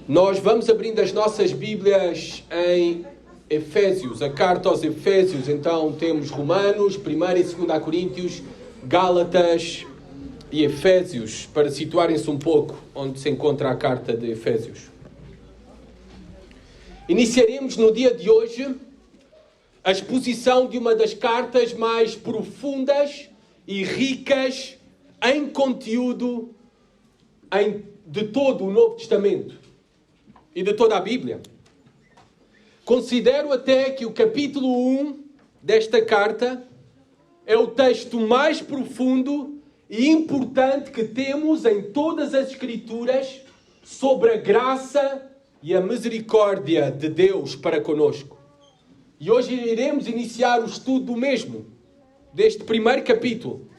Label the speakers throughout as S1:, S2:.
S1: Nós vamos abrindo as nossas Bíblias em Efésios, a carta aos Efésios. Então temos Romanos, 1ª e 2ª Coríntios, Gálatas e Efésios, para situarem-se um pouco onde se encontra a carta de Efésios. Iniciaremos no dia de hoje a exposição de uma das cartas mais profundas e ricas em conteúdo de todo o Novo Testamento e de toda a Bíblia. Considero até que o capítulo 1 desta carta é o texto mais profundo e importante que temos em todas as Escrituras sobre a graça e a misericórdia de Deus para conosco. E hoje iremos iniciar o estudo do mesmo, deste primeiro capítulo.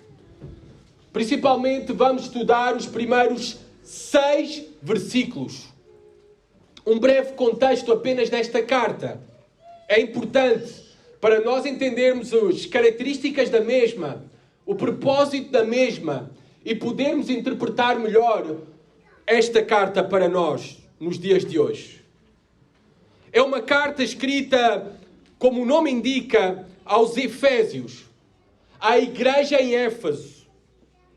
S1: Principalmente vamos estudar os primeiros 6 versículos. Um breve contexto apenas desta carta é importante para nós entendermos as características da mesma, o propósito da mesma e podermos interpretar melhor esta carta para nós nos dias de hoje. É uma carta escrita, como o nome indica, aos Efésios, à igreja em Éfeso.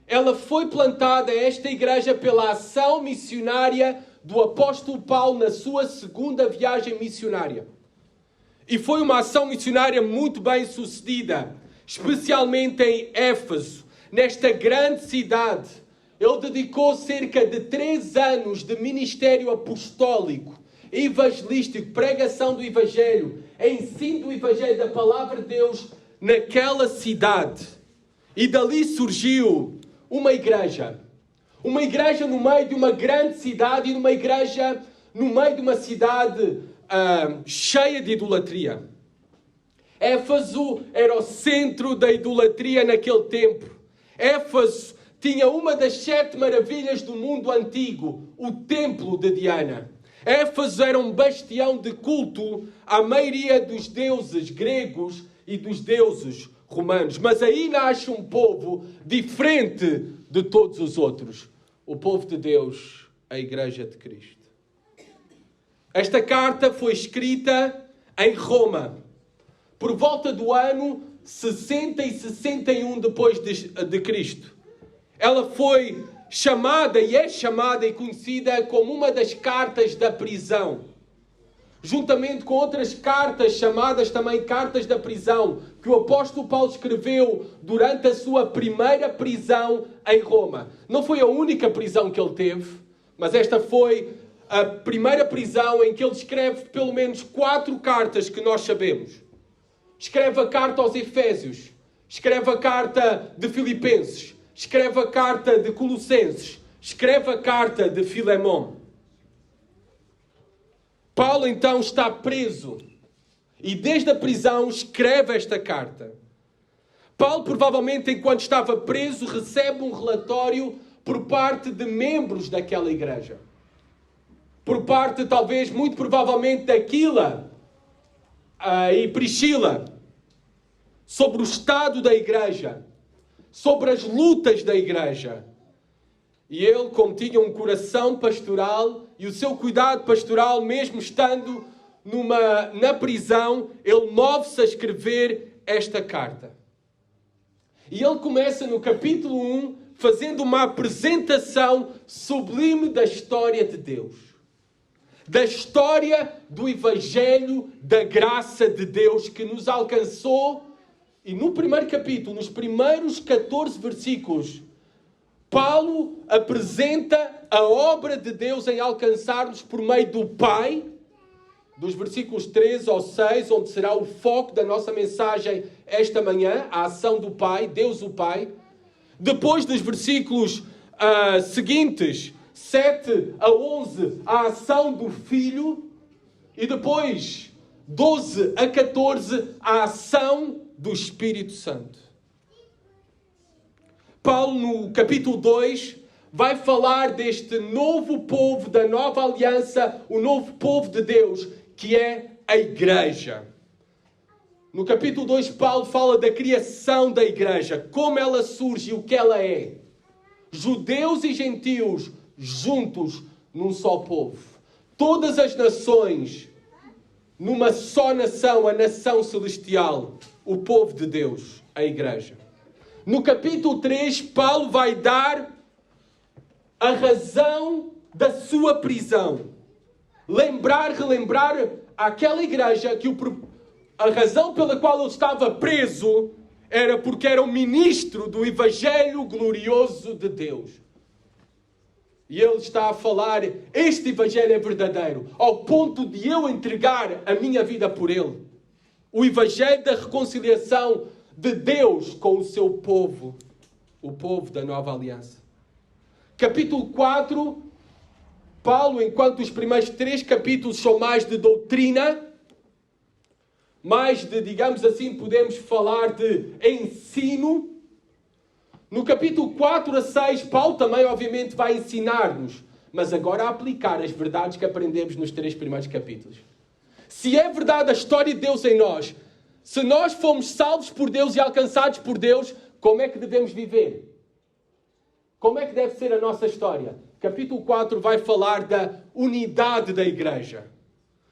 S1: Ela foi plantada, esta igreja, pela ação missionária do apóstolo Paulo na sua segunda viagem missionária. E foi uma ação missionária muito bem sucedida, especialmente em Éfeso, nesta grande cidade. Ele dedicou cerca de 3 anos de ministério apostólico, evangelístico, pregação do Evangelho, ensino do Evangelho da Palavra de Deus naquela cidade. E dali surgiu uma igreja no meio de uma grande cidade e uma igreja no meio de uma cidade cheia de idolatria. Éfeso era o centro da idolatria naquele tempo. Éfeso tinha uma das 7 maravilhas do mundo antigo, o Templo de Diana. Éfeso era um bastião de culto à maioria dos deuses gregos e dos deuses romanos. Mas aí nasce um povo diferente de todos os outros. O povo de Deus, a Igreja de Cristo. Esta carta foi escrita em Roma, por volta do ano 60 e 61 depois de Cristo. Ela foi chamada e é chamada e conhecida como uma das cartas da prisão, juntamente com outras cartas chamadas também cartas da prisão, que o apóstolo Paulo escreveu durante a sua primeira prisão em Roma. Não foi a única prisão que ele teve, mas esta foi a primeira prisão em que ele escreve pelo menos 4 cartas que nós sabemos. Escreve a carta aos Efésios, escreve a carta de Filipenses, escreve a carta de Colossenses, escreve a carta de Filemão. Paulo então está preso e desde a prisão escreve esta carta. Paulo provavelmente enquanto estava preso recebe um relatório por parte de membros daquela igreja. Por parte talvez muito provavelmente de Aquila e Priscila, sobre o estado da igreja, sobre as lutas da igreja. E ele, como tinha um coração pastoral e o seu cuidado pastoral, mesmo estando na prisão, ele move-se a escrever esta carta. E ele começa no capítulo 1 fazendo uma apresentação sublime da história de Deus. Da história do Evangelho, da graça de Deus que nos alcançou. E no primeiro capítulo, nos primeiros 14 versículos, Paulo apresenta a obra de Deus em alcançar-nos por meio do Pai, dos versículos 13 ao 6, onde será o foco da nossa mensagem esta manhã, a ação do Pai, Deus o Pai. Depois dos versículos seguintes, 7 a 11, a ação do Filho. E depois, 12 a 14, a ação do Espírito Santo. Paulo, no capítulo 2, vai falar deste novo povo, da nova aliança, o novo povo de Deus, que é a igreja. No capítulo 2, Paulo fala da criação da igreja, como ela surge e o que ela é. Judeus e gentios juntos num só povo. todas as nações numa só nação, a nação celestial, o povo de Deus, a igreja. No capítulo 3, Paulo vai dar a razão da sua prisão. Relembrar àquela igreja que a razão pela qual ele estava preso era porque era um ministro do Evangelho glorioso de Deus. E ele está a falar, este Evangelho é verdadeiro, ao ponto de eu entregar a minha vida por ele. O Evangelho da reconciliação de Deus com o seu povo, o povo da nova aliança. Capítulo 4, Paulo, enquanto os primeiros 3 capítulos são mais de doutrina, mais de, digamos assim, podemos falar de ensino. No capítulo 4 a 6, Paulo também, obviamente, vai ensinar-nos, mas agora a aplicar as verdades que aprendemos nos 3 primeiros capítulos. Se é verdade a história de Deus em nós, se nós fomos salvos por Deus e alcançados por Deus, como é que devemos viver? Como é que deve ser a nossa história? Capítulo 4 vai falar da unidade da igreja.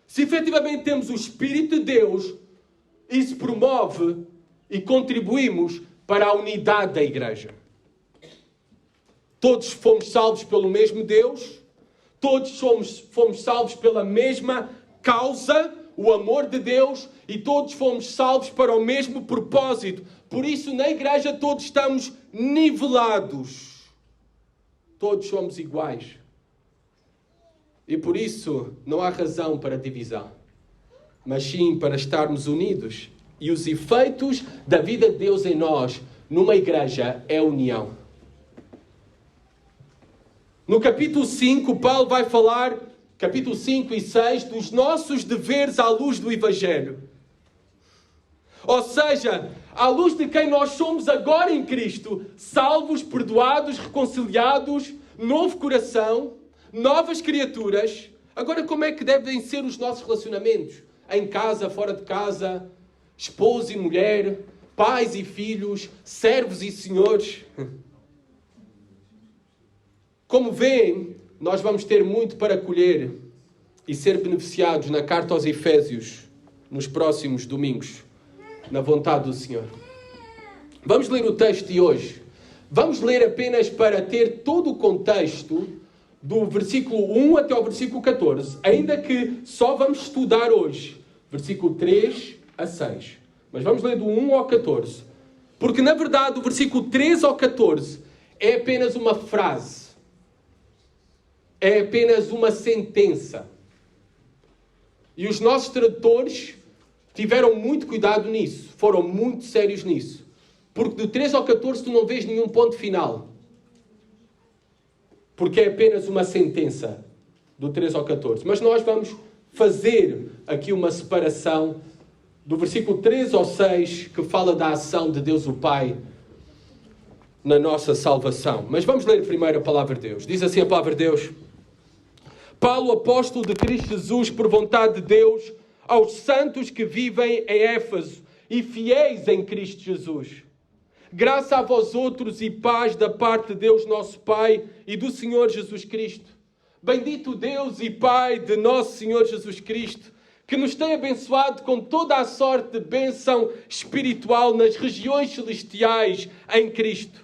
S1: Se efetivamente temos o Espírito de Deus, isso promove e contribuímos para a unidade da igreja. Todos fomos salvos pelo mesmo Deus, todos fomos salvos pela mesma causa, o amor de Deus, e todos fomos salvos para o mesmo propósito. Por isso, na igreja, todos estamos nivelados. Todos somos iguais. E por isso, não há razão para divisão, mas sim para estarmos unidos. E os efeitos da vida de Deus em nós, numa igreja, é a união. No capítulo 5, Paulo vai falar, capítulo 5 e 6, dos nossos deveres à luz do Evangelho. Ou seja, à luz de quem nós somos agora em Cristo, salvos, perdoados, reconciliados, novo coração, novas criaturas. Agora, como é que devem ser os nossos relacionamentos? Em casa, fora de casa, esposo e mulher, pais e filhos, servos e senhores. Como veem, nós vamos ter muito para colher e ser beneficiados na carta aos Efésios nos próximos domingos, na vontade do Senhor. Vamos ler o texto de hoje. Vamos ler apenas para ter todo o contexto do versículo 1 até ao versículo 14, ainda que só vamos estudar hoje, versículo 3 a 6. Mas vamos ler do 1 ao 14. Porque, na verdade, o versículo 3 ao 14 é apenas uma frase. É apenas uma sentença. E os nossos tradutores tiveram muito cuidado nisso. Foram muito sérios nisso. Porque do 3 ao 14 tu não vês nenhum ponto final. Porque é apenas uma sentença do 3 ao 14. Mas nós vamos fazer aqui uma separação do versículo 3 ao 6, que fala da ação de Deus o Pai na nossa salvação. Mas vamos ler primeiro a palavra de Deus. Diz assim a palavra de Deus: Paulo, apóstolo de Cristo Jesus, por vontade de Deus, aos santos que vivem em Éfeso e fiéis em Cristo Jesus. Graça a vós outros e paz da parte de Deus nosso Pai e do Senhor Jesus Cristo. Bendito Deus e Pai de nosso Senhor Jesus Cristo, que nos tem abençoado com toda a sorte de bênção espiritual nas regiões celestiais em Cristo.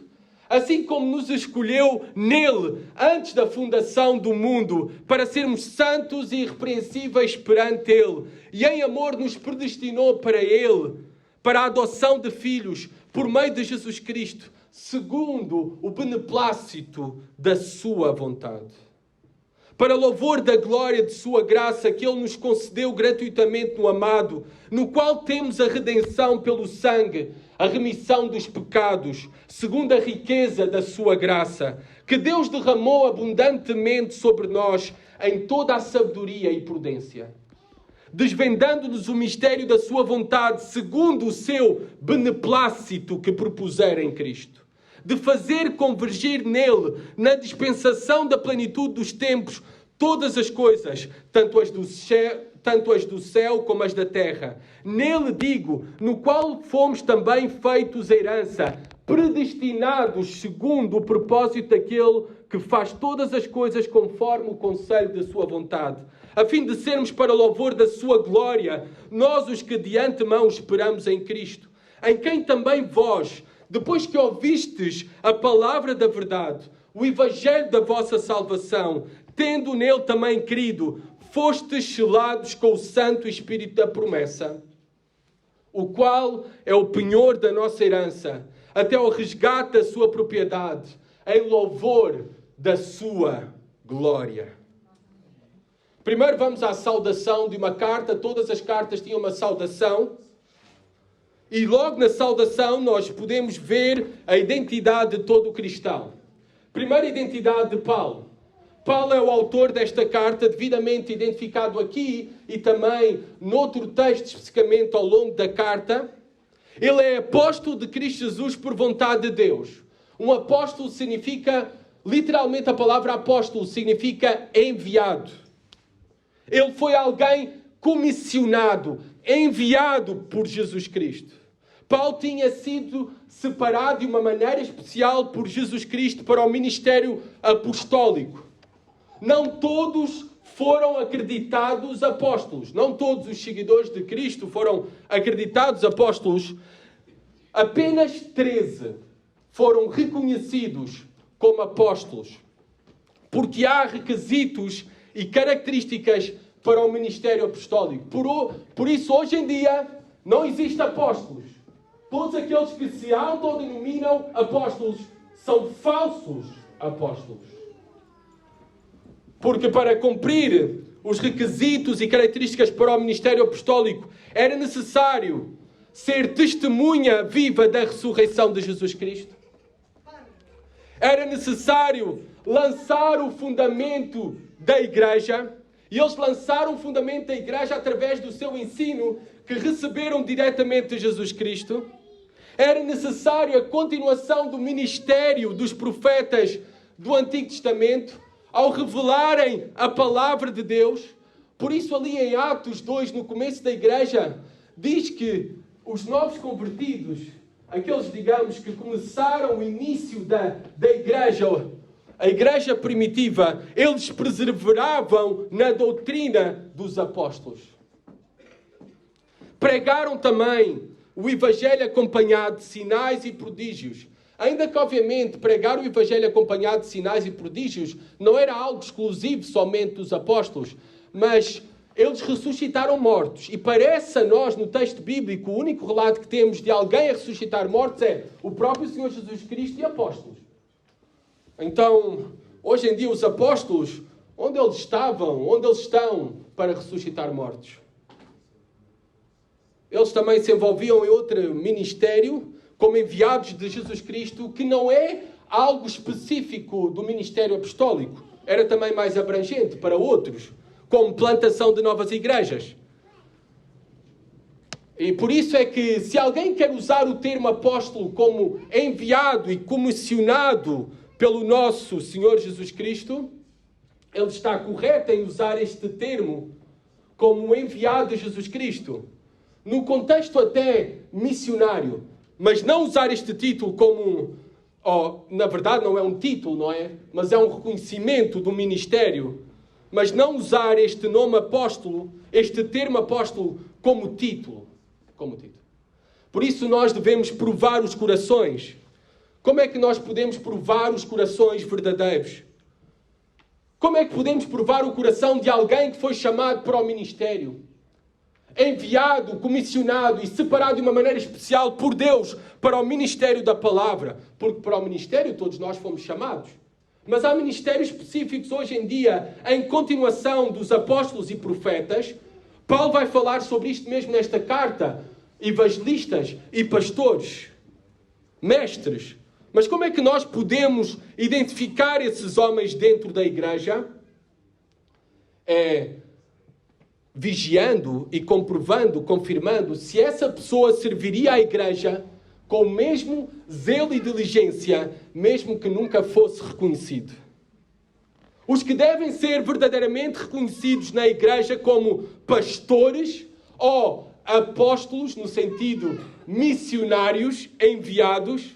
S1: Assim como nos escolheu nele, antes da fundação do mundo, para sermos santos e irrepreensíveis perante ele, e em amor nos predestinou para ele, para a adoção de filhos, por meio de Jesus Cristo, segundo o beneplácito da sua vontade. Para louvor da glória de sua graça que ele nos concedeu gratuitamente no amado, no qual temos a redenção pelo sangue, a remissão dos pecados, segundo a riqueza da sua graça, que Deus derramou abundantemente sobre nós em toda a sabedoria e prudência, desvendando-nos o mistério da sua vontade, segundo o seu beneplácito que propusera em Cristo, de fazer convergir nele, na dispensação da plenitude dos tempos, todas as coisas, tanto as do céu como as da terra. Nele, digo, no qual fomos também feitos herança, predestinados segundo o propósito daquele que faz todas as coisas conforme o conselho da sua vontade, a fim de sermos para louvor da sua glória, nós os que de antemão esperamos em Cristo, em quem também vós, depois que ouvistes a palavra da verdade, o evangelho da vossa salvação, tendo nele também crido, fostes selados com o Santo Espírito da promessa, o qual é o penhor da nossa herança, até ao resgate da sua propriedade, em louvor da sua glória. Primeiro vamos à saudação de uma carta. Todas as cartas tinham uma saudação. E logo na saudação nós podemos ver a identidade de todo o cristão. Primeira identidade de Paulo. Paulo é o autor desta carta, devidamente identificado aqui e também noutro texto, especificamente ao longo da carta. Ele é apóstolo de Cristo Jesus por vontade de Deus. Um apóstolo significa, literalmente a palavra apóstolo significa enviado. Ele foi alguém comissionado, enviado por Jesus Cristo. Paulo tinha sido separado de uma maneira especial por Jesus Cristo para o ministério apostólico. Não todos foram acreditados apóstolos. Não todos os seguidores de Cristo foram acreditados apóstolos. Apenas 13 foram reconhecidos como apóstolos. Porque há requisitos e características para o ministério apostólico. Por isso, hoje em dia, não existem apóstolos. Todos aqueles que se autodenominam apóstolos são falsos apóstolos. Porque para cumprir os requisitos e características para o ministério apostólico, era necessário ser testemunha viva da ressurreição de Jesus Cristo. Era necessário lançar o fundamento da igreja. E eles lançaram o fundamento da igreja através do seu ensino que receberam diretamente de Jesus Cristo. Era necessário a continuação do ministério dos profetas do Antigo Testamento ao revelarem a palavra de Deus. Por isso ali em Atos 2, no começo da igreja, diz que os novos convertidos, aqueles, digamos, que começaram o início da igreja, a igreja primitiva, eles perseveravam na doutrina dos apóstolos. Pregaram também o evangelho acompanhado de sinais e prodígios. Ainda que, obviamente, pregar o evangelho acompanhado de sinais e prodígios não era algo exclusivo somente dos apóstolos, mas eles ressuscitaram mortos. E parece a nós, no texto bíblico, o único relato que temos de alguém a ressuscitar mortos é o próprio Senhor Jesus Cristo e apóstolos. Então, hoje em dia, os apóstolos, onde eles estavam, onde eles estão para ressuscitar mortos? Eles também se envolviam em outro ministério, como enviados de Jesus Cristo, que não é algo específico do ministério apostólico. Era também mais abrangente para outros, como plantação de novas igrejas. E por isso é que, se alguém quer usar o termo apóstolo como enviado e comissionado pelo nosso Senhor Jesus Cristo, ele está correto em usar este termo como enviado de Jesus Cristo. No contexto até missionário, mas não usar este título como, na verdade não é um título, não é? Mas é um reconhecimento do ministério. Mas não usar este nome apóstolo, este termo apóstolo, como título. Por isso nós devemos provar os corações. Como é que nós podemos provar os corações verdadeiros? Como é que podemos provar o coração de alguém que foi chamado para o ministério? Enviado, comissionado e separado de uma maneira especial por Deus para o ministério da palavra. Porque para o ministério todos nós fomos chamados. Mas há ministérios específicos hoje em dia, em continuação dos apóstolos e profetas. Paulo vai falar sobre isto mesmo nesta carta. Evangelistas e pastores, mestres. Mas como é que nós podemos identificar esses homens dentro da igreja? É vigiando e comprovando, confirmando se essa pessoa serviria à igreja com o mesmo zelo e diligência, mesmo que nunca fosse reconhecido. Os que devem ser verdadeiramente reconhecidos na igreja como pastores ou apóstolos, no sentido missionários, enviados,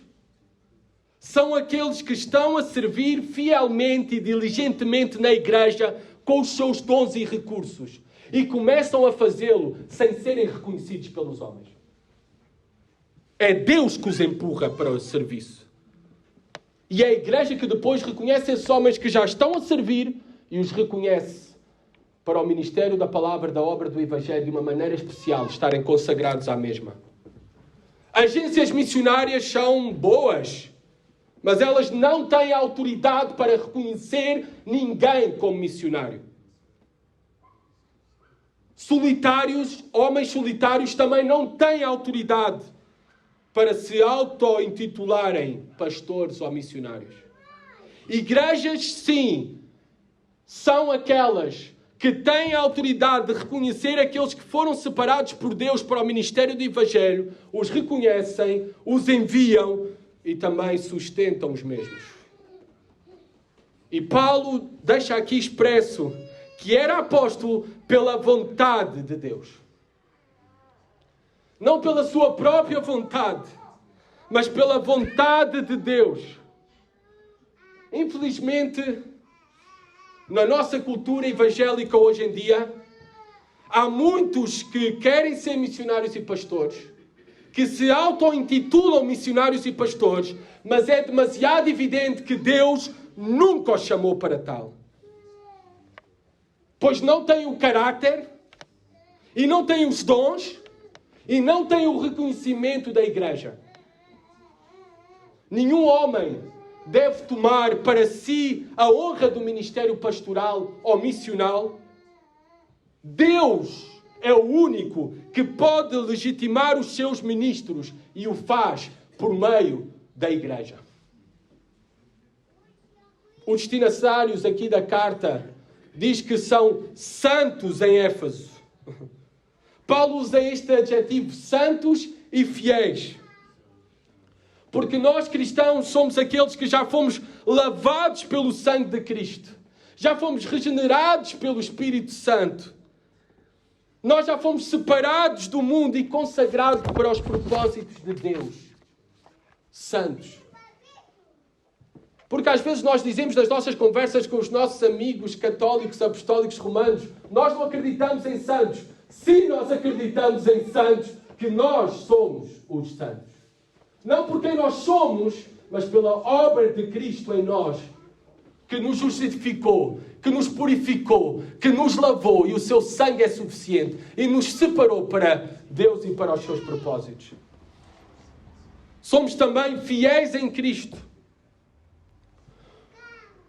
S1: são aqueles que estão a servir fielmente e diligentemente na igreja com os seus dons e recursos e começam a fazê-lo sem serem reconhecidos pelos homens. É Deus que os empurra para o serviço. E é a igreja que depois reconhece esses homens que já estão a servir e os reconhece para o ministério da palavra, da obra do Evangelho, de uma maneira especial, estarem consagrados à mesma. Agências missionárias são boas, mas elas não têm autoridade para reconhecer ninguém como missionário. Solitários, homens solitários, também não têm autoridade para se auto-intitularem pastores ou missionários. Igrejas, sim, são aquelas que têm a autoridade de reconhecer aqueles que foram separados por Deus para o ministério do Evangelho, os reconhecem, os enviam e também sustentam os mesmos. E Paulo deixa aqui expresso que era apóstolo pela vontade de Deus. Não pela sua própria vontade, mas pela vontade de Deus. Infelizmente, na nossa cultura evangélica hoje em dia, há muitos que querem ser missionários e pastores, que se auto-intitulam missionários e pastores, mas é demasiado evidente que Deus nunca os chamou para tal. Pois não têm o caráter, e não têm os dons, e não têm o reconhecimento da igreja. Nenhum homem deve tomar para si a honra do ministério pastoral ou missional. Deus é o único que pode legitimar os seus ministros e o faz por meio da igreja. Os destinatários aqui da carta diz que são santos em Éfeso. Paulo usa este adjetivo, santos e fiéis. Porque nós cristãos somos aqueles que já fomos lavados pelo sangue de Cristo. Já fomos regenerados pelo Espírito Santo. Nós já fomos separados do mundo e consagrados para os propósitos de Deus. Santos. Porque às vezes nós dizemos nas nossas conversas com os nossos amigos católicos, apostólicos, romanos, nós não acreditamos em santos. Sim, nós acreditamos em santos, que nós somos os santos. Não por quem nós somos, mas pela obra de Cristo em nós, que nos justificou, que nos purificou, que nos lavou, e o seu sangue é suficiente, e nos separou para Deus e para os seus propósitos. Somos também fiéis em Cristo.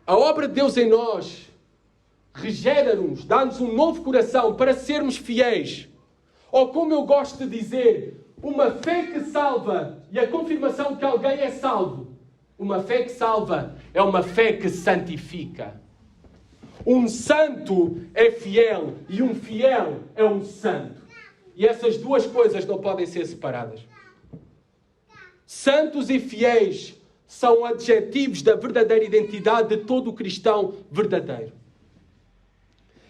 S1: A obra de Deus em nós regenera-nos, dá-nos um novo coração para sermos fiéis. Ou como eu gosto de dizer, uma fé que salva e a confirmação que alguém é salvo. Uma fé que salva é uma fé que santifica. Um santo é fiel e um fiel é um santo. E essas duas coisas não podem ser separadas. Santos e fiéis são adjetivos da verdadeira identidade de todo o cristão verdadeiro.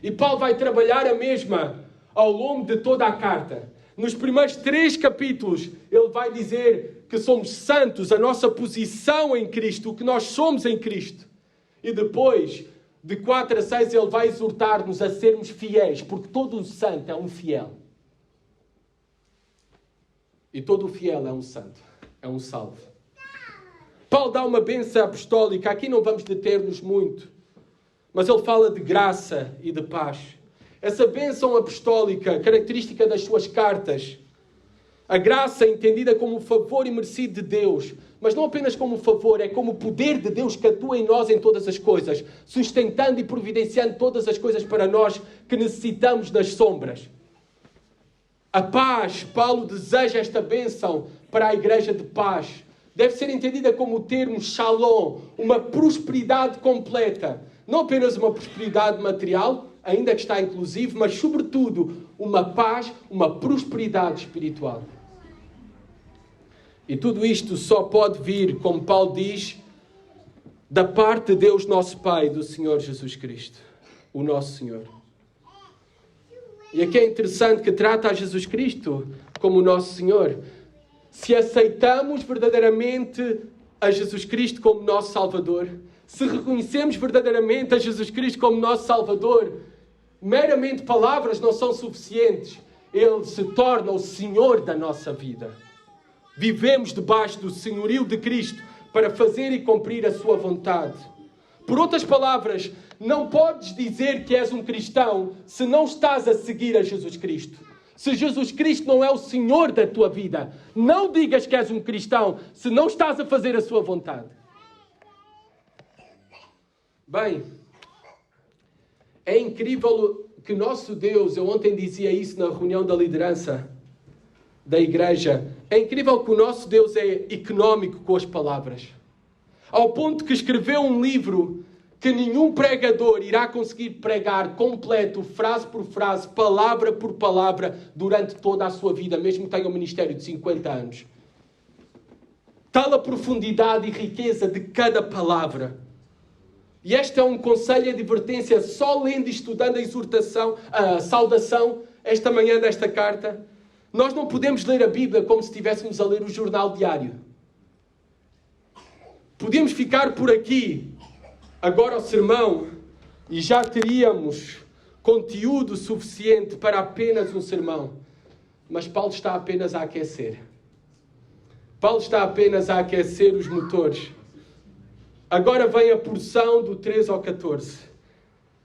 S1: E Paulo vai trabalhar a mesma ao longo de toda a carta. Nos primeiros 3 capítulos, ele vai dizer que somos santos, a nossa posição em Cristo, o que nós somos em Cristo. E depois, de 4 a 6, ele vai exortar-nos a sermos fiéis, porque todo o santo é um fiel. E todo o fiel é um santo, é um salvo. Paulo dá uma bênção apostólica, aqui não vamos deter-nos muito, mas ele fala de graça e de paz. Essa bênção apostólica, característica das suas cartas, a graça entendida como o favor imerecido de Deus, mas não apenas como favor, é como o poder de Deus que atua em nós em todas as coisas, sustentando e providenciando todas as coisas para nós que necessitamos das sombras. A paz, Paulo deseja esta bênção para a igreja de paz. Deve ser entendida como o termo shalom, uma prosperidade completa. Não apenas uma prosperidade material, ainda que está inclusive, mas sobretudo uma paz, uma prosperidade espiritual. E tudo isto só pode vir, como Paulo diz, da parte de Deus nosso Pai, do Senhor Jesus Cristo, o nosso Senhor. E aqui é interessante que trata a Jesus Cristo como o nosso Senhor. Se aceitamos verdadeiramente a Jesus Cristo como nosso Salvador, se reconhecemos verdadeiramente a Jesus Cristo como nosso Salvador, meramente palavras não são suficientes. Ele se torna o Senhor da nossa vida. Vivemos debaixo do senhorio de Cristo para fazer e cumprir a sua vontade. Por outras palavras, não podes dizer que és um cristão se não estás a seguir a Jesus Cristo. Se Jesus Cristo não é o Senhor da tua vida, não digas que és um cristão se não estás a fazer a sua vontade. Bem, é incrível que nosso Deus, eu ontem dizia isso na reunião da liderança da igreja, é incrível que o nosso Deus é económico com as palavras. Ao ponto que escreveu um livro que nenhum pregador irá conseguir pregar completo, frase por frase, palavra por palavra, durante toda a sua vida, mesmo que tenha um ministério de 50 anos. Tal a profundidade e riqueza de cada palavra. E este é um conselho e advertência, só lendo e estudando a exortação, a saudação, esta manhã desta carta. Nós não podemos ler a Bíblia como se estivéssemos a ler o jornal diário. Podíamos ficar por aqui, agora o sermão, e já teríamos conteúdo suficiente para apenas um sermão. Mas Paulo está apenas a aquecer. Paulo está apenas a aquecer os motores. Agora vem a porção do 13 ao 14,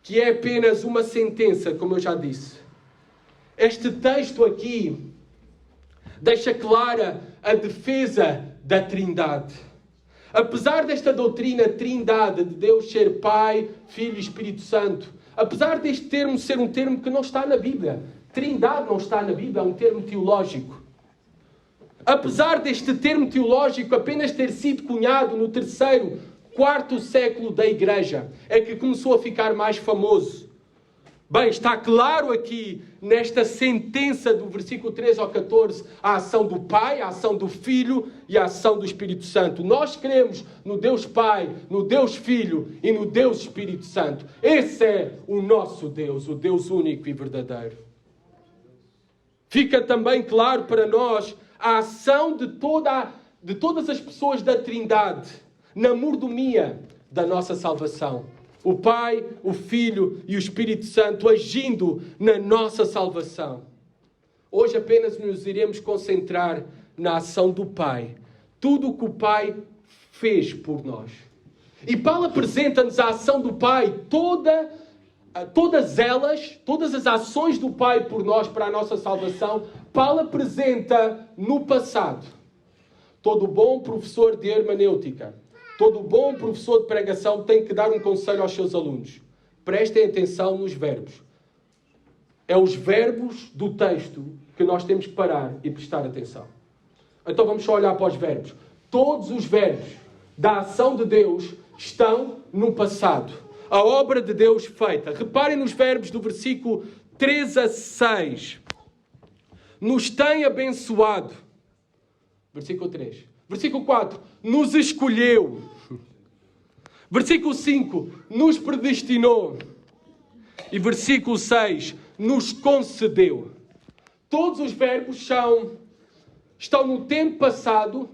S1: que é apenas uma sentença, como eu já disse. Este texto aqui deixa clara a defesa da Trindade. Apesar desta doutrina trindade de Deus ser Pai, Filho e Espírito Santo, apesar deste termo ser um termo que não está na Bíblia, Trindade não está na Bíblia, é um termo teológico. Apesar deste termo teológico apenas ter sido cunhado no 3º, 4º século da Igreja, é que começou a ficar mais famoso. Bem, está claro aqui, nesta sentença do versículo 13 ao 14, a ação do Pai, a ação do Filho e a ação do Espírito Santo. Nós cremos no Deus Pai, no Deus Filho e no Deus Espírito Santo. Esse é o nosso Deus, o Deus único e verdadeiro. Fica também claro para nós a ação de todas as pessoas da Trindade na mordomia da nossa salvação. O Pai, o Filho e o Espírito Santo agindo na nossa salvação. Hoje apenas nos iremos concentrar na ação do Pai. Tudo o que o Pai fez por nós. E Paulo apresenta-nos a ação do Pai, todas as ações do Pai por nós, para a nossa salvação, Paulo apresenta no passado. Todo bom professor de hermenêutica, todo bom professor de pregação tem que dar um conselho aos seus alunos. Prestem atenção nos verbos. É os verbos do texto que nós temos que parar e prestar atenção. Então vamos só olhar para os verbos. Todos os verbos da ação de Deus estão no passado. A obra de Deus feita. Reparem nos verbos do versículo 3 a 6. Nos tem abençoado. Versículo 3. Versículo 4, nos escolheu. Versículo 5, nos predestinou. E versículo 6, nos concedeu. Todos os verbos estão no tempo passado.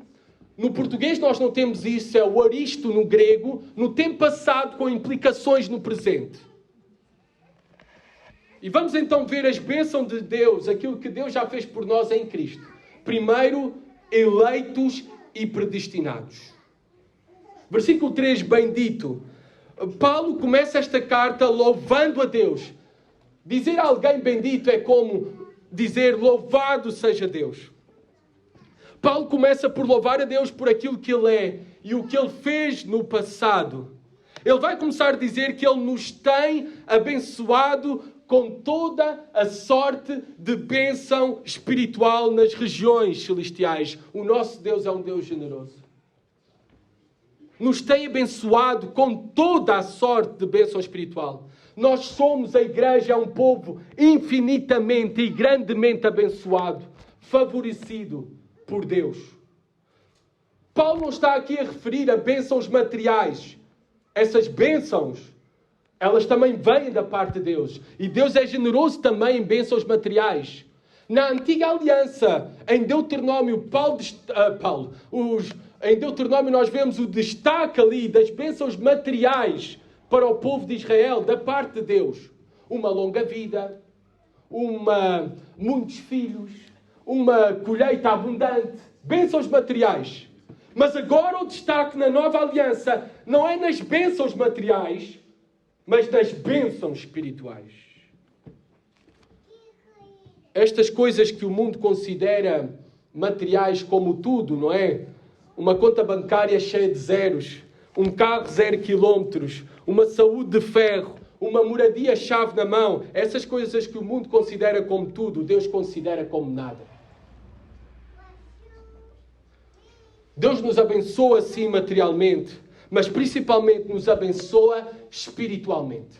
S1: No português nós não temos isso, é o aristo no grego. No tempo passado com implicações no presente. E vamos então ver as bênçãos de Deus, aquilo que Deus já fez por nós em Cristo. Primeiro, eleitos e predestinados. Versículo 3, bendito. Paulo começa esta carta louvando a Deus. Dizer a alguém bendito é como dizer louvado seja Deus. Paulo começa por louvar a Deus por aquilo que Ele é e o que Ele fez no passado. Ele vai começar a dizer que Ele nos tem abençoado com toda a sorte de bênção espiritual nas regiões celestiais. O nosso Deus é um Deus generoso. Nos tem abençoado com toda a sorte de bênção espiritual. Nós somos a igreja, é um povo infinitamente e grandemente abençoado, favorecido por Deus. Paulo não está aqui a referir a bênçãos materiais. Essas bênçãos, elas também vêm da parte de Deus. E Deus é generoso também em bênçãos materiais. Na antiga aliança, em Deuteronômio, em Deuteronômio nós vemos o destaque ali das bênçãos materiais para o povo de Israel, da parte de Deus. Uma longa vida, muitos filhos, uma colheita abundante, bênçãos materiais. Mas agora o destaque na nova aliança não é nas bênçãos materiais, mas nas bênçãos espirituais. Estas coisas que o mundo considera materiais como tudo, não é? Uma conta bancária cheia de zeros, um carro 0 quilómetros, uma saúde de ferro, uma moradia-chave na mão. Essas coisas que o mundo considera como tudo, Deus considera como nada. Deus nos abençoa sim materialmente, mas principalmente nos abençoa espiritualmente.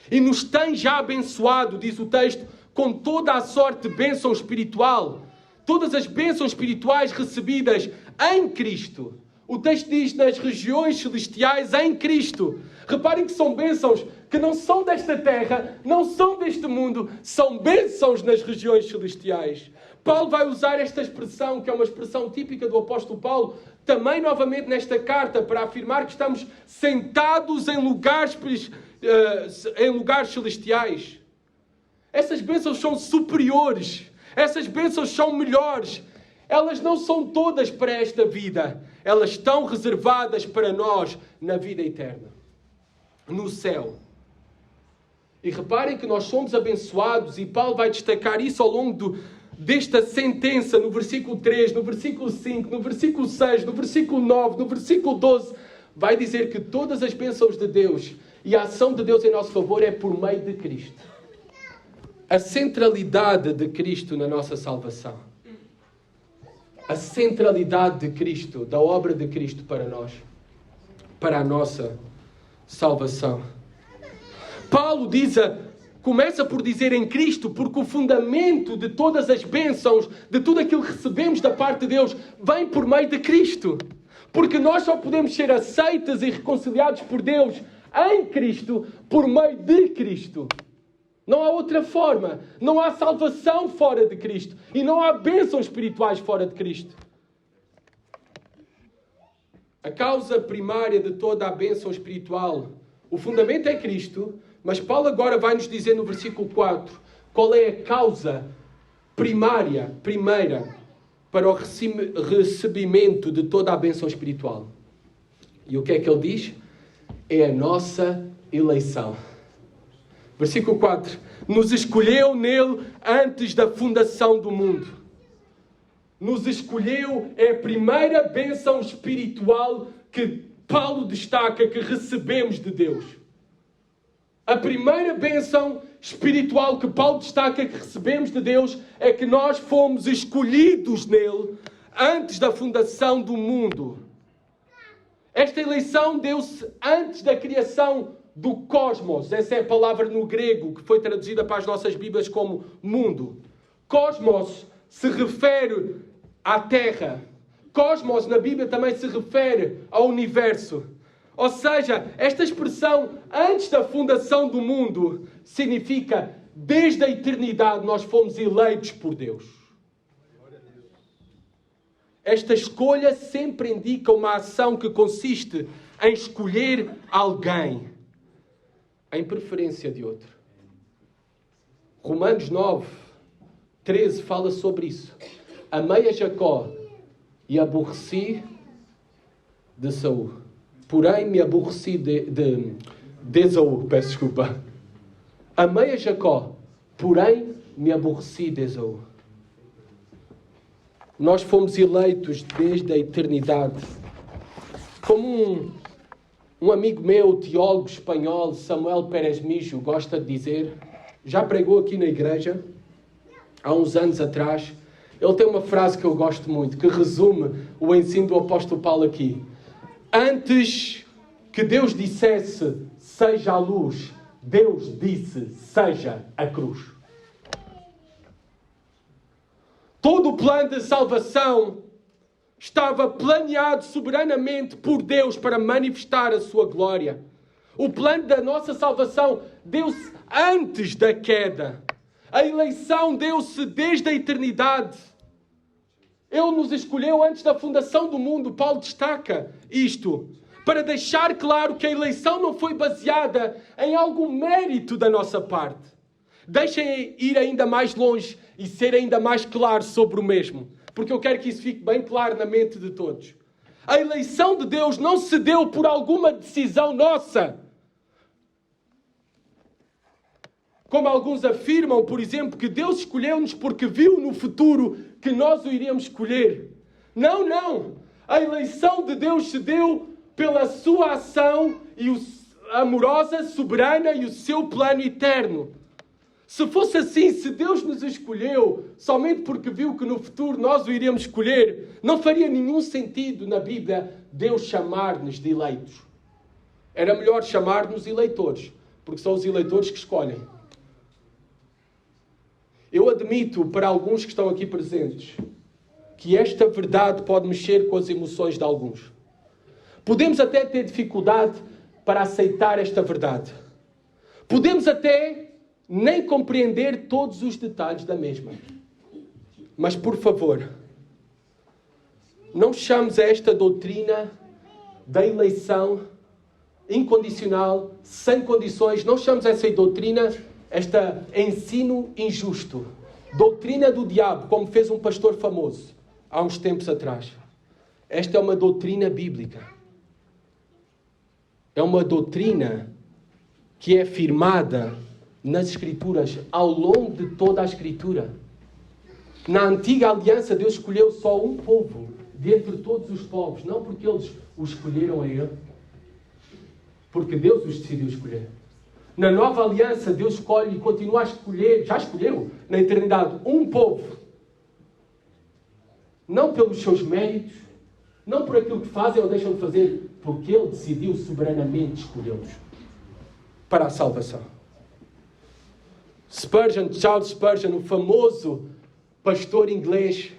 S1: E nos tem já abençoado, diz o texto, com toda a sorte de bênção espiritual. Todas as bênçãos espirituais recebidas em Cristo. O texto diz nas regiões celestiais em Cristo. Reparem que são bênçãos que não são desta terra, não são deste mundo, são bênçãos nas regiões celestiais. Paulo vai usar esta expressão, que é uma expressão típica do apóstolo Paulo, também novamente nesta carta, para afirmar que estamos sentados em lugares celestiais. Essas bênçãos são superiores. Essas bênçãos são melhores. Elas não são todas para esta vida. Elas estão reservadas para nós na vida eterna. No céu. E reparem que nós somos abençoados, e Paulo vai destacar isso ao longo desta sentença, no versículo 3, no versículo 5, no versículo 6, no versículo 9, no versículo 12. Vai dizer que todas as bênçãos de Deus e a ação de Deus em nosso favor é por meio de Cristo. A centralidade de Cristo na nossa salvação. A centralidade de Cristo, da obra de Cristo para nós. Para a nossa salvação. Paulo começa por dizer em Cristo, porque o fundamento de todas as bênçãos, de tudo aquilo que recebemos da parte de Deus, vem por meio de Cristo. Porque nós só podemos ser aceitos e reconciliados por Deus em Cristo, por meio de Cristo. Não há outra forma. Não há salvação fora de Cristo. E não há bênçãos espirituais fora de Cristo. A causa primária de toda a bênção espiritual, o fundamento é Cristo, mas Paulo agora vai nos dizer no versículo 4 qual é a causa primeira, para o recebimento de toda a bênção espiritual. E o que é que ele diz? É a nossa eleição. Versículo 4. Nos escolheu nele antes da fundação do mundo. Nos escolheu é a primeira bênção espiritual que Paulo destaca que recebemos de Deus. A primeira bênção espiritual que Paulo destaca que recebemos de Deus é que nós fomos escolhidos nele antes da fundação do mundo. Esta eleição deu-se antes da criação do cosmos. Essa é a palavra no grego que foi traduzida para as nossas Bíblias como mundo. Cosmos se refere à Terra. Cosmos na Bíblia também se refere ao universo. Ou seja, esta expressão antes da fundação do mundo significa desde a eternidade nós fomos eleitos por Deus. Esta escolha sempre indica uma ação que consiste em escolher alguém em preferência de outro. Romanos 9, 13 fala sobre isso. Amei a Jacó e aborreci de Esaú. Porém me aborreci de Esaú. Peço desculpa. Amei a Jacó, porém me aborreci de Esaú. Nós fomos eleitos desde a eternidade. Como um amigo meu, teólogo espanhol, Samuel Pérez Mijo, gosta de dizer, já pregou aqui na igreja, há uns anos atrás. Ele tem uma frase que eu gosto muito, que resume o ensino do apóstolo Paulo aqui. Antes que Deus dissesse, seja a luz, Deus disse, seja a cruz. Todo o plano de salvação estava planeado soberanamente por Deus para manifestar a sua glória. O plano da nossa salvação deu-se antes da queda. A eleição deu-se desde a eternidade. Ele nos escolheu antes da fundação do mundo. Paulo destaca isto para deixar claro que a eleição não foi baseada em algum mérito da nossa parte. Deixem ir ainda mais longe e ser ainda mais claro sobre o mesmo, porque eu quero que isso fique bem claro na mente de todos. A eleição de Deus não se deu por alguma decisão nossa. Como alguns afirmam, por exemplo, que Deus escolheu-nos porque viu no futuro que nós o iríamos escolher. Não, não. A eleição de Deus se deu pela sua ação amorosa, soberana e o seu plano eterno. Se fosse assim, se Deus nos escolheu somente porque viu que no futuro nós o iríamos escolher, não faria nenhum sentido na Bíblia Deus chamar-nos de eleitos. Era melhor chamar-nos eleitores, porque são os eleitores que escolhem. Eu admito para alguns que estão aqui presentes que esta verdade pode mexer com as emoções de alguns. Podemos até ter dificuldade para aceitar esta verdade. Podemos até nem compreender todos os detalhes da mesma. Mas, por favor, não chames a esta doutrina da eleição incondicional, sem condições, não chames essa doutrina, este ensino injusto. Doutrina do diabo, como fez um pastor famoso há uns tempos atrás. Esta é uma doutrina bíblica. É uma doutrina que é firmada nas Escrituras, ao longo de toda a Escritura. Na antiga aliança, Deus escolheu só um povo, dentre todos os povos. Não porque eles o escolheram a Ele, porque Deus os decidiu escolher. Na nova aliança, Deus escolhe e continua a escolher, já escolheu na eternidade, um povo. Não pelos seus méritos, não por aquilo que fazem ou deixam de fazer, porque Ele decidiu soberanamente escolhê-los para a salvação. Charles Spurgeon, o famoso pastor inglês,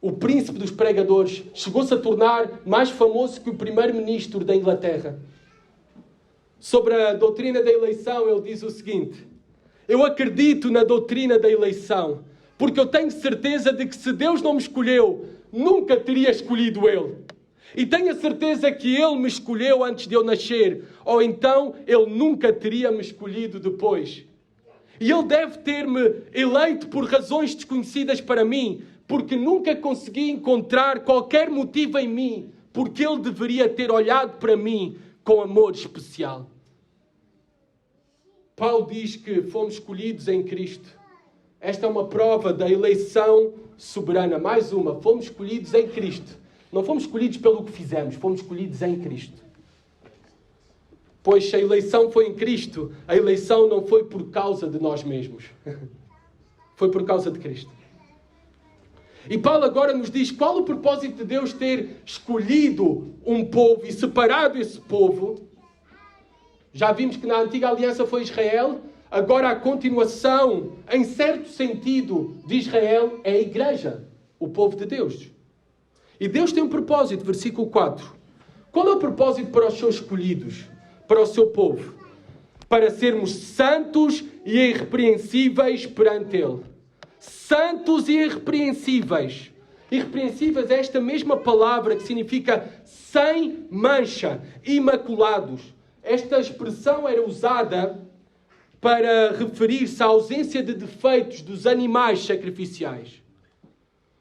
S1: o príncipe dos pregadores, chegou-se a tornar mais famoso que o primeiro-ministro da Inglaterra. Sobre a doutrina da eleição, ele diz o seguinte: eu acredito na doutrina da eleição, porque eu tenho certeza de que se Deus não me escolheu, nunca teria escolhido Ele. E tenho a certeza que Ele me escolheu antes de eu nascer, ou então Ele nunca teria me escolhido depois. E Ele deve ter-me eleito por razões desconhecidas para mim, porque nunca consegui encontrar qualquer motivo em mim, porque Ele deveria ter olhado para mim com amor especial. Paulo diz que fomos escolhidos em Cristo. Esta é uma prova da eleição soberana. Mais uma, fomos escolhidos em Cristo. Não fomos escolhidos pelo que fizemos, fomos escolhidos em Cristo. Pois se a eleição foi em Cristo, a eleição não foi por causa de nós mesmos. Foi por causa de Cristo. E Paulo agora nos diz qual o propósito de Deus ter escolhido um povo e separado esse povo. Já vimos que na antiga aliança foi Israel, agora a continuação, em certo sentido, de Israel é a igreja, o povo de Deus. E Deus tem um propósito, versículo 4. Qual é o propósito para os seus escolhidos, para o seu povo? Para sermos santos e irrepreensíveis perante Ele. Santos e irrepreensíveis. Irrepreensíveis é esta mesma palavra que significa sem mancha, imaculados. Esta expressão era usada para referir-se à ausência de defeitos dos animais sacrificiais.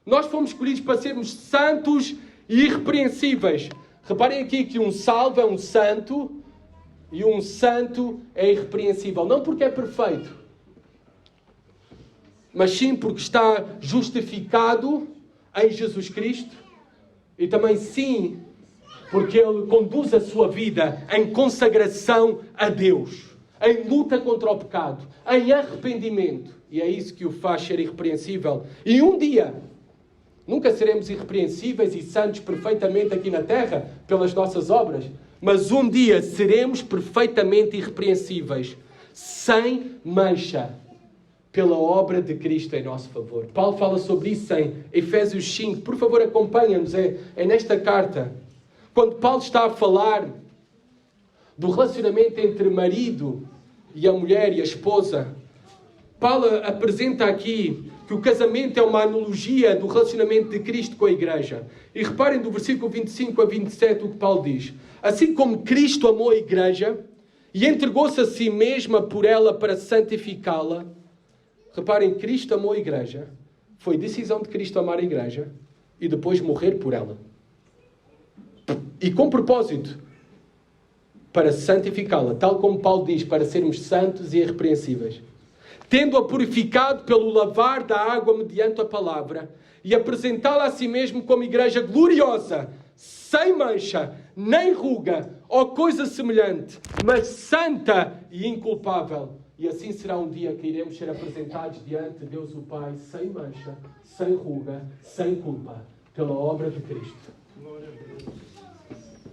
S1: Nós fomos escolhidos para sermos santos e irrepreensíveis. Reparem aqui que um salvo é um santo e um santo é irrepreensível. Não porque é perfeito, mas sim porque está justificado em Jesus Cristo. E também sim porque ele conduz a sua vida em consagração a Deus, em luta contra o pecado, em arrependimento. E é isso que o faz ser irrepreensível. E um dia, nunca seremos irrepreensíveis e santos perfeitamente aqui na terra, pelas nossas obras, mas um dia seremos perfeitamente irrepreensíveis, sem mancha, pela obra de Cristo em nosso favor. Paulo fala sobre isso em Efésios 5. Por favor, acompanha-nos. É nesta carta. Quando Paulo está a falar do relacionamento entre marido e a mulher e a esposa, Paulo apresenta aqui que o casamento é uma analogia do relacionamento de Cristo com a igreja. E reparem do versículo 25 a 27 o que Paulo diz. Assim como Cristo amou a igreja e entregou-se a si mesma por ela para santificá-la. Reparem, Cristo amou a igreja. Foi decisão de Cristo amar a igreja e depois morrer por ela. E com propósito, para santificá-la, tal como Paulo diz, para sermos santos e irrepreensíveis. Tendo-a purificado pelo lavar da água mediante a palavra, e apresentá-la a si mesmo como igreja gloriosa, sem mancha, nem ruga, ou coisa semelhante, mas santa e inculpável. E assim será um dia que iremos ser apresentados diante de Deus o Pai, sem mancha, sem ruga, sem culpa, pela obra de Cristo.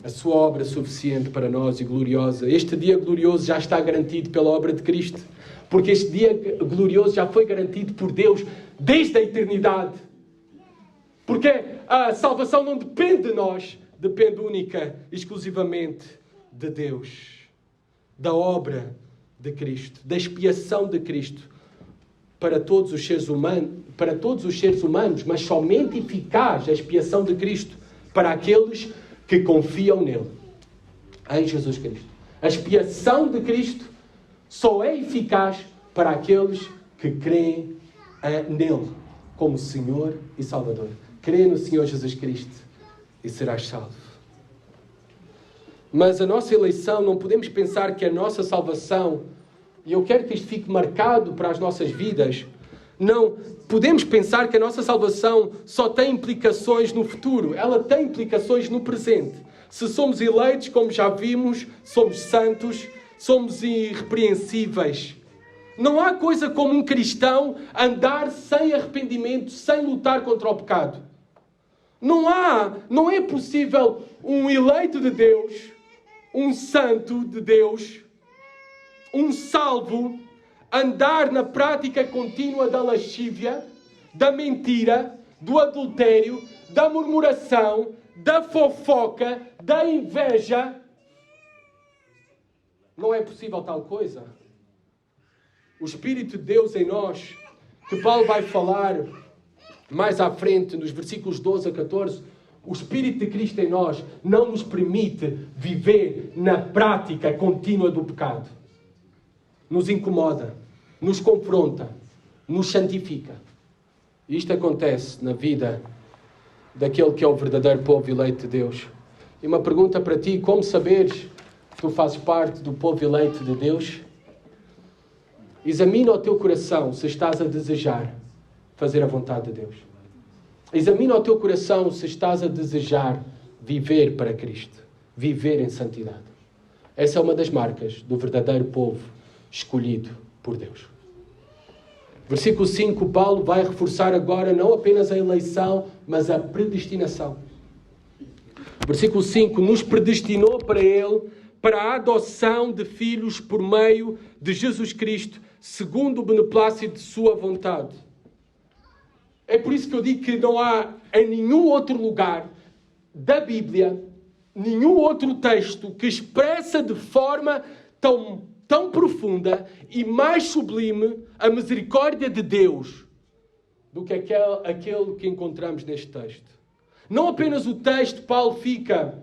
S1: A sua obra suficiente para nós e gloriosa. Este dia glorioso já está garantido pela obra de Cristo. Porque este dia glorioso já foi garantido por Deus desde a eternidade. Porque a salvação não depende de nós, depende única e exclusivamente de Deus. Da obra de Cristo, da expiação de Cristo para todos os seres humanos, mas somente eficaz a expiação de Cristo para aqueles que confiam nele, em Jesus Cristo. A expiação de Cristo só é eficaz para aqueles que creem nele como Senhor e Salvador. Crê no Senhor Jesus Cristo e serás salvo. Mas a nossa eleição, não podemos pensar que a nossa salvação, e eu quero que isto fique marcado para as nossas vidas, não podemos pensar que a nossa salvação só tem implicações no futuro. Ela tem implicações no presente. Se somos eleitos, como já vimos, somos santos, somos irrepreensíveis. Não há coisa como um cristão andar sem arrependimento, sem lutar contra o pecado. Não é possível um eleito de Deus, um santo de Deus, um salvo, andar na prática contínua da lascívia, da mentira, do adultério, da murmuração, da fofoca, da inveja. Não é possível tal coisa. O Espírito de Deus em nós, que Paulo vai falar mais à frente, nos versículos 12 a 14, o Espírito de Cristo em nós não nos permite viver na prática contínua do pecado. Nos incomoda, nos confronta, nos santifica. E isto acontece na vida daquele que é o verdadeiro povo eleito de Deus. E uma pergunta para ti: como saberes que tu fazes parte do povo eleito de Deus? Examina o teu coração se estás a desejar fazer a vontade de Deus. Examina o teu coração se estás a desejar viver para Cristo, viver em santidade. Essa é uma das marcas do verdadeiro povo escolhido por Deus. Versículo 5, Paulo vai reforçar agora não apenas a eleição, mas a predestinação. Versículo 5, nos predestinou para Ele, para a adoção de filhos por meio de Jesus Cristo, segundo o beneplácito de sua vontade. É por isso que eu digo que não há em nenhum outro lugar da Bíblia, nenhum outro texto que expressa de forma tão profunda e mais sublime a misericórdia de Deus do que aquele que encontramos neste texto. Não apenas o texto, Paulo fica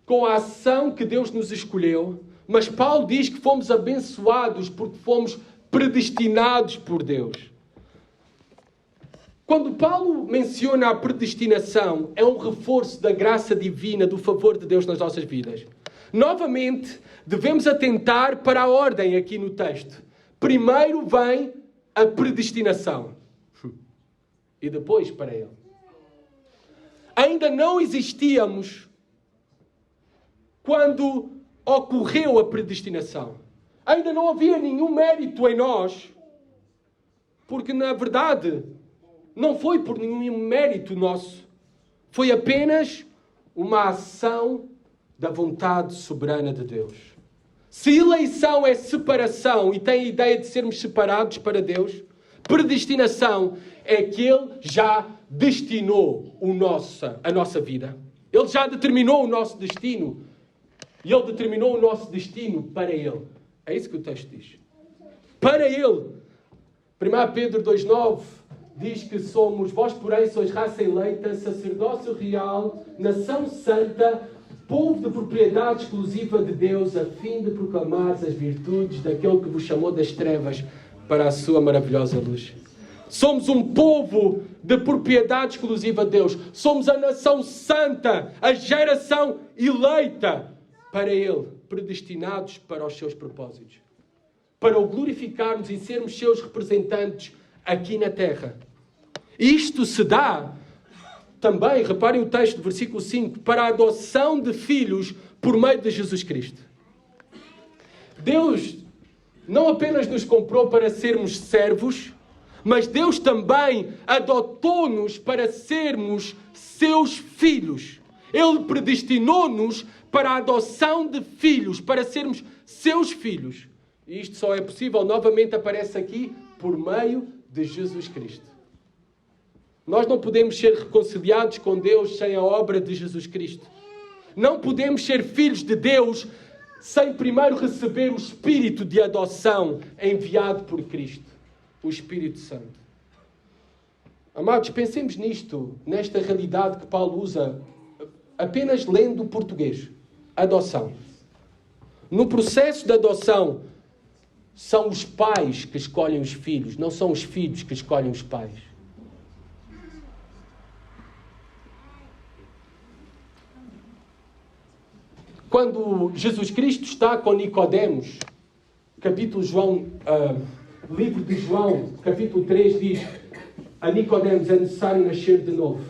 S1: com a ação que Deus nos escolheu, mas Paulo diz que fomos abençoados porque fomos predestinados por Deus. Quando Paulo menciona a predestinação, é um reforço da graça divina, do favor de Deus nas nossas vidas. Novamente, devemos atentar para a ordem aqui no texto. Primeiro vem a predestinação. E depois para Ele. Ainda não existíamos quando ocorreu a predestinação. Ainda não havia nenhum mérito em nós. Porque, na verdade, não foi por nenhum mérito nosso. Foi apenas uma ação da vontade soberana de Deus. Se eleição é separação e tem a ideia de sermos separados para Deus, predestinação é que Ele já destinou a nossa vida. Ele já determinou o nosso destino. E Ele determinou o nosso destino para Ele. É isso que o texto diz. Para Ele. 1 Pedro 2,9 diz que somos, vós porém sois raça eleita, sacerdócio real, nação santa, povo de propriedade exclusiva de Deus, a fim de proclamar as virtudes daquele que vos chamou das trevas para a sua maravilhosa luz. Somos um povo de propriedade exclusiva de Deus. Somos a nação santa, a geração eleita para Ele, predestinados para os seus propósitos. Para o glorificarmos e sermos seus representantes aqui na terra. Isto se dá também, reparem o texto do versículo 5, para a adoção de filhos por meio de Jesus Cristo. Deus não apenas nos comprou para sermos servos, mas Deus também adotou-nos para sermos seus filhos. Ele predestinou-nos para a adoção de filhos, para sermos seus filhos. E isto só é possível, novamente aparece aqui, por meio de Jesus Cristo. Nós não podemos ser reconciliados com Deus sem a obra de Jesus Cristo. Não podemos ser filhos de Deus sem primeiro receber o Espírito de adoção enviado por Cristo, o Espírito Santo. Amados, pensemos nisto, nesta realidade que Paulo usa apenas lendo o português. Adoção. No processo de adoção, são os pais que escolhem os filhos, não são os filhos que escolhem os pais. Quando Jesus Cristo está com Nicodemos, livro de João, capítulo 3, diz: a Nicodemos é necessário nascer de novo.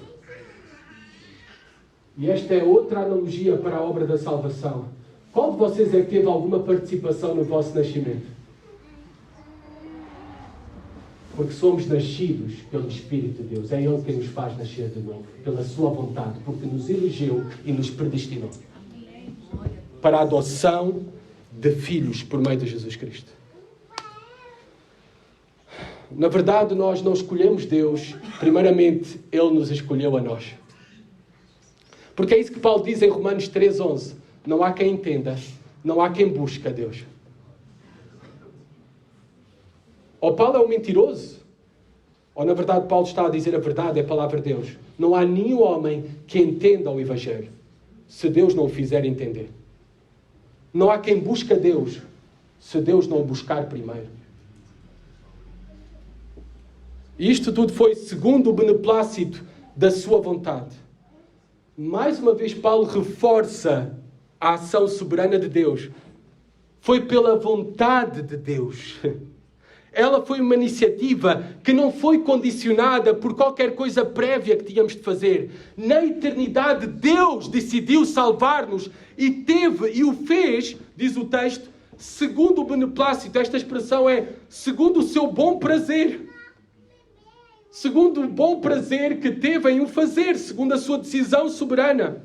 S1: E esta é outra analogia para a obra da salvação. Qual de vocês é que teve alguma participação no vosso nascimento? Porque somos nascidos pelo Espírito de Deus. É Ele que nos faz nascer de novo, pela sua vontade, porque nos elegeu e nos predestinou para a adoção de filhos por meio de Jesus Cristo. Na verdade, nós não escolhemos Deus. Primeiramente, Ele nos escolheu a nós. Porque é isso que Paulo diz em Romanos 3,11. Não há quem entenda, não há quem busque a Deus. Ou Paulo é um mentiroso, ou na verdade Paulo está a dizer a verdade, é a palavra de Deus. Não há nenhum homem que entenda o Evangelho, se Deus não o fizer entender. Não há quem busque a Deus, se Deus não o buscar primeiro. E isto tudo foi segundo o beneplácito da sua vontade. Mais uma vez Paulo reforça a ação soberana de Deus. Foi pela vontade de Deus. Ela foi uma iniciativa que não foi condicionada por qualquer coisa prévia que tínhamos de fazer. Na eternidade, Deus decidiu salvar-nos e teve e o fez, diz o texto, segundo o beneplácito. Esta expressão é segundo o seu bom prazer. Segundo o bom prazer que teve em o fazer, segundo a sua decisão soberana.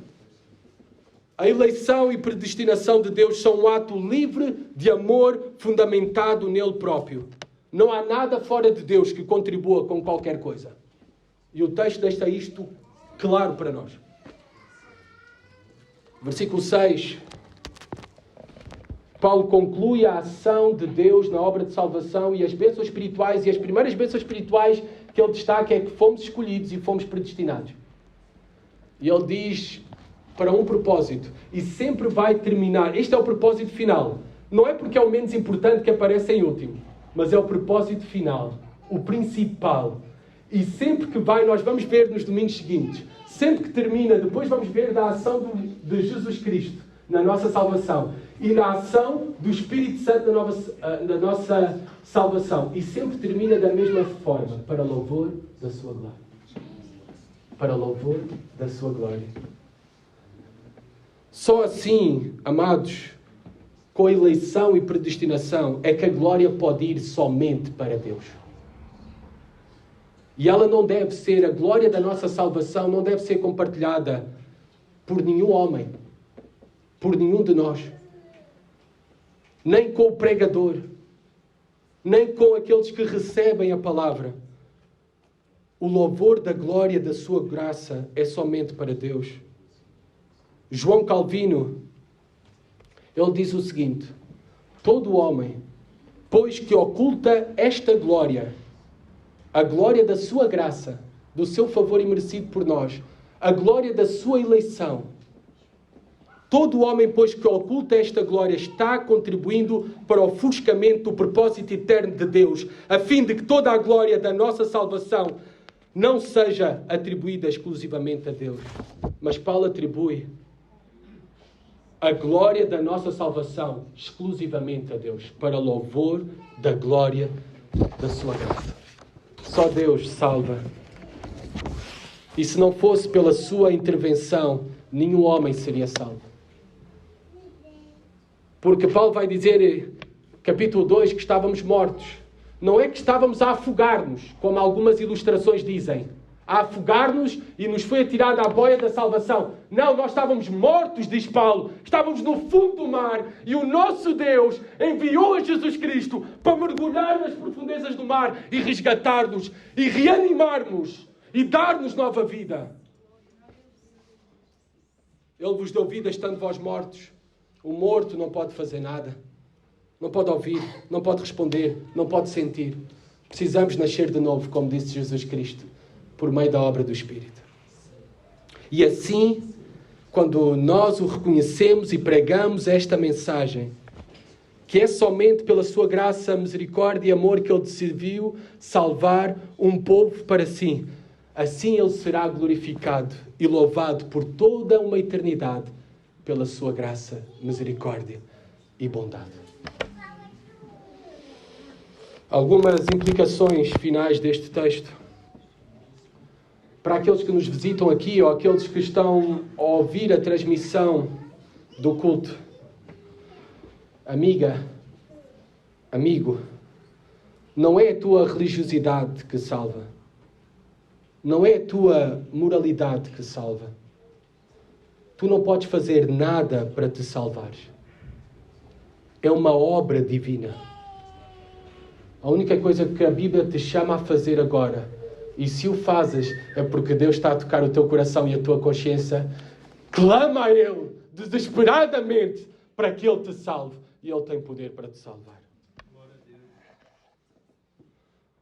S1: A eleição e predestinação de Deus são um ato livre de amor fundamentado nele próprio. Não há nada fora de Deus que contribua com qualquer coisa. E o texto deixa isto claro para nós. Versículo 6. Paulo conclui a ação de Deus na obra de salvação e as bênçãos espirituais. E as primeiras bênçãos espirituais que ele destaca é que fomos escolhidos e fomos predestinados. E ele diz para um propósito. E sempre vai terminar. Este é o propósito final. Não é porque é o menos importante que aparece em último. Mas é o propósito final, o principal. E sempre que vai, nós vamos ver nos domingos seguintes, sempre que termina, depois vamos ver da ação de Jesus Cristo na nossa salvação e na ação do Espírito Santo na nossa salvação. E sempre termina da mesma forma, para louvor da sua glória. Para louvor da sua glória. Só assim, amados, com a eleição e predestinação, é que a glória pode ir somente para Deus. E ela não deve ser, a glória da nossa salvação não deve ser compartilhada por nenhum homem, por nenhum de nós. Nem com o pregador, nem com aqueles que recebem a palavra. O louvor da glória da sua graça é somente para Deus. João Calvino, ele diz o seguinte: todo homem, pois que oculta esta glória, a glória da sua graça, do seu favor imerecido por nós, a glória da sua eleição. Todo homem, pois, que oculta esta glória está contribuindo para o ofuscamento do propósito eterno de Deus, a fim de que toda a glória da nossa salvação não seja atribuída exclusivamente a Deus. Mas Paulo atribui a glória da nossa salvação exclusivamente a Deus, para louvor da glória da sua graça. Só Deus salva. E se não fosse pela sua intervenção, nenhum homem seria salvo. Porque Paulo vai dizer, capítulo 2, que estávamos mortos. Não é que estávamos a afogar-nos, como algumas ilustrações dizem. A afogar-nos e nos foi atirada a boia da salvação. Não, nós estávamos mortos, diz Paulo. Estávamos no fundo do mar e o nosso Deus enviou a Jesus Cristo para mergulhar nas profundezas do mar e resgatar-nos e reanimar-nos e dar-nos nova vida. Ele vos deu vida estando vós mortos. O morto não pode fazer nada. Não pode ouvir, não pode responder, não pode sentir. Precisamos nascer de novo, como disse Jesus Cristo, por meio da obra do Espírito. E assim, quando nós o reconhecemos e pregamos esta mensagem, que é somente pela sua graça, misericórdia e amor que Ele decidiu salvar um povo para si, assim Ele será glorificado e louvado por toda uma eternidade pela sua graça, misericórdia e bondade. Algumas implicações finais deste texto. Para aqueles que nos visitam aqui ou aqueles que estão a ouvir a transmissão do culto. Amiga, amigo, não é a tua religiosidade que salva. Não é a tua moralidade que salva. Tu não podes fazer nada para te salvares. É uma obra divina. A única coisa que a Bíblia te chama a fazer agora, e se o fazes é porque Deus está a tocar o teu coração e a tua consciência, clama a Ele desesperadamente para que Ele te salve. E Ele tem poder para te salvar.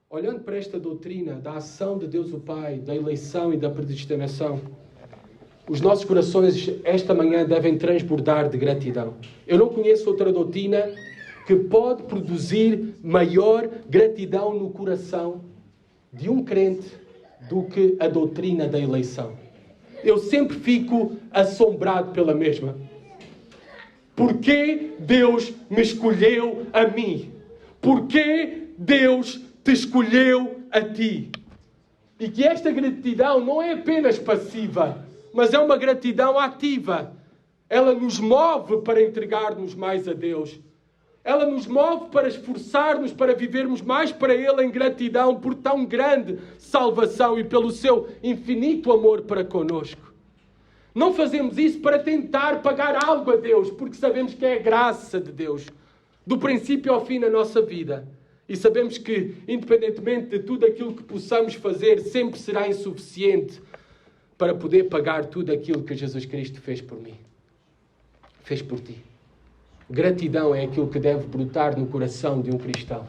S1: Olhando para esta doutrina da ação de Deus o Pai, da eleição e da predestinação, os nossos corações esta manhã devem transbordar de gratidão. Eu não conheço outra doutrina que pode produzir maior gratidão no coração de um crente do que a doutrina da eleição. Eu sempre fico assombrado pela mesma. Porquê Deus me escolheu a mim? Porquê Deus te escolheu a ti? E que esta gratidão não é apenas passiva, mas é uma gratidão ativa. Ela nos move para entregar-nos mais a Deus. Ela nos move para esforçar-nos, para vivermos mais para Ele em gratidão por tão grande salvação e pelo seu infinito amor para conosco. Não fazemos isso para tentar pagar algo a Deus, porque sabemos que é a graça de Deus, do princípio ao fim na nossa vida. E sabemos que, independentemente de tudo aquilo que possamos fazer, sempre será insuficiente para poder pagar tudo aquilo que Jesus Cristo fez por mim. Fez por ti. Gratidão é aquilo que deve brotar no coração de um cristão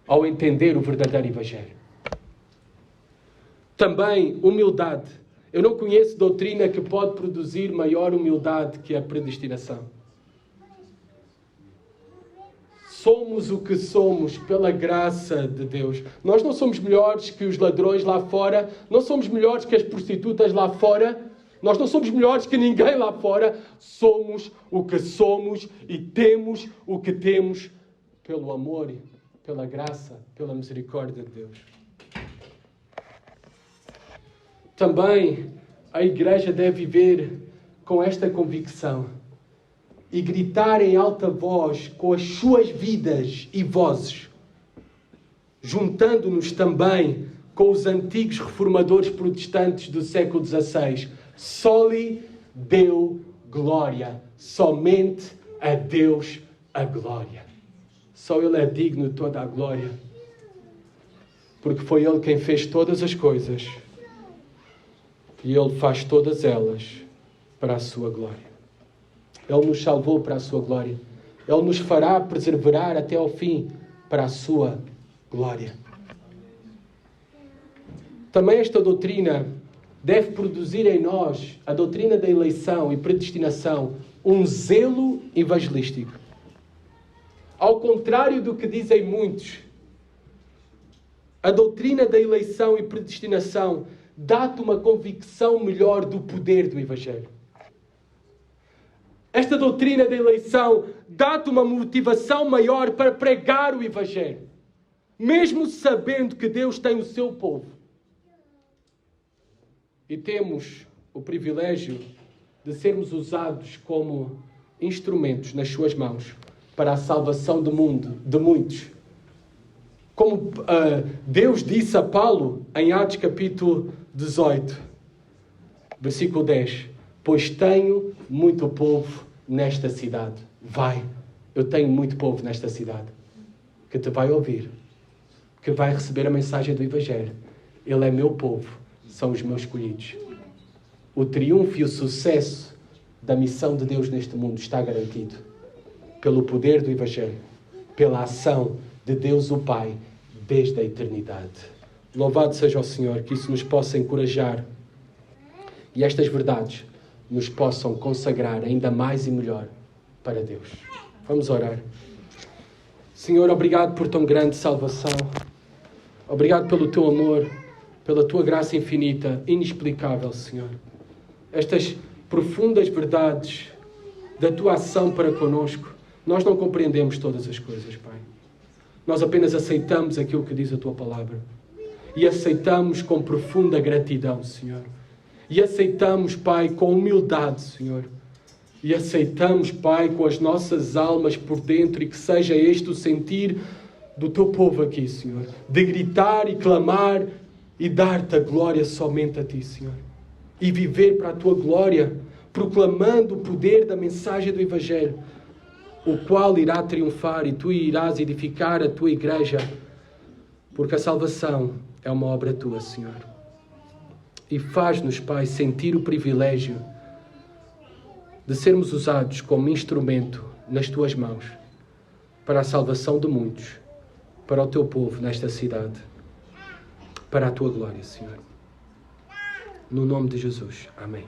S1: ao entender o verdadeiro Evangelho. Também humildade. Eu não conheço doutrina que pode produzir maior humildade que a predestinação. Somos o que somos pela graça de Deus. Nós não somos melhores que os ladrões lá fora, não somos melhores que as prostitutas lá fora, nós não somos melhores que ninguém lá fora. Somos o que somos e temos o que temos pelo amor, pela graça, pela misericórdia de Deus. Também a igreja deve viver com esta convicção e gritar em alta voz com as suas vidas e vozes, juntando-nos também com os antigos reformadores protestantes do século XVI. Soli Deo glória. Somente a Deus a glória. Só Ele é digno de toda a glória. Porque foi Ele quem fez todas as coisas. E Ele faz todas elas para a sua glória. Ele nos salvou para a sua glória. Ele nos fará perseverar até ao fim para a sua glória. Também esta doutrina deve produzir em nós, a doutrina da eleição e predestinação, um zelo evangelístico. Ao contrário do que dizem muitos, a doutrina da eleição e predestinação dá-te uma convicção melhor do poder do Evangelho. Esta doutrina da eleição dá-te uma motivação maior para pregar o Evangelho, mesmo sabendo que Deus tem o seu povo. E temos o privilégio de sermos usados como instrumentos nas suas mãos para a salvação do mundo, de muitos. Como Deus disse a Paulo em Atos capítulo 18, versículo 10. Pois tenho muito povo nesta cidade. Vai, eu tenho muito povo nesta cidade que te vai ouvir, que vai receber a mensagem do Evangelho. Ele é meu povo, são os meus escolhidos. O triunfo e o sucesso da missão de Deus neste mundo está garantido pelo poder do Evangelho, pela ação de Deus o Pai desde a eternidade. Louvado seja o Senhor, que isso nos possa encorajar e estas verdades nos possam consagrar ainda mais e melhor para Deus. Vamos orar. Senhor, obrigado por tão grande salvação. Obrigado pelo teu amor, pela tua graça infinita, inexplicável, Senhor. Estas profundas verdades da tua ação para conosco, nós não compreendemos todas as coisas, Pai. Nós apenas aceitamos aquilo que diz a tua palavra. E aceitamos com profunda gratidão, Senhor. E aceitamos, Pai, com humildade, Senhor. E aceitamos, Pai, com as nossas almas por dentro, e que seja este o sentir do teu povo aqui, Senhor. De gritar e clamar e dar-te a glória somente a ti, Senhor. E viver para a tua glória, proclamando o poder da mensagem do Evangelho, o qual irá triunfar e tu irás edificar a tua igreja, porque a salvação é uma obra tua, Senhor. E faz-nos, Pai, sentir o privilégio de sermos usados como instrumento nas tuas mãos para a salvação de muitos, para o teu povo nesta cidade, para a tua glória, Senhor. No nome de Jesus. Amém.